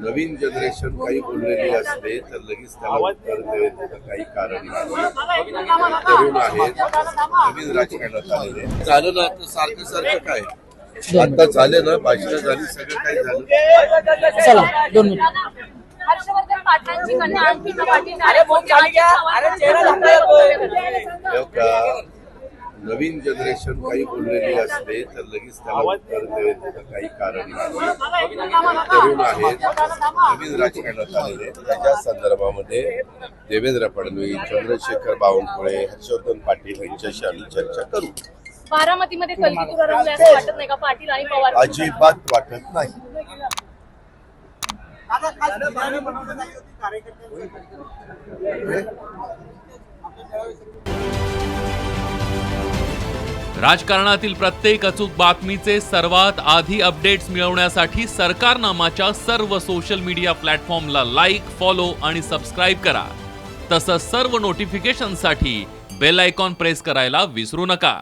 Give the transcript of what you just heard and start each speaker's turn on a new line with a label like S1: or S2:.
S1: नवीन generation काही बोललेली असते तर लगेच त्याला उत्तर देण्याचं काही कारण नाही. तरुण आहेत, नवीन राजकारणात आलेले. झालं ना तर सारखं सारखं काय आता झाले ना, भाषणं झाली, सगळं काही झालं.
S2: चला 2 मिनिट.
S3: हर्षवर्धन पाटलांची कन्या अंकिता पाटील
S1: हो का? नवीन जनरेशन काही बोललेली असते तर लगेच त्याला उत्तर देण्याचं काही कारण नाही. तरुण आहेत, नवीन राजकारणात आलेले. त्याच्या संदर्भामध्ये देवेंद्र फडणवीस, चंद्रशेखर बावनकुळे, हर्षवर्धन पाटील यांच्याशी आम्ही चर्चा करू.
S3: बारामतीमध्ये कलगीतुरा रंगले असं वाटत नाही का पाटील आणि पवार?
S1: अजिबात वाटत नाही.
S4: राजकारणातील प्रत्येक अचूक बातमीचे सर्वात आधी अपडेट्स मिळवण्यासाठी सरकारनामाच्या सर्व सोशल मीडिया प्लॅटफॉर्मला लाईक, फॉलो आणि सबस्क्राईब करा. तसंच सर्व नोटिफिकेशनसाठी बेल आयकॉन प्रेस करायला विसरू नका.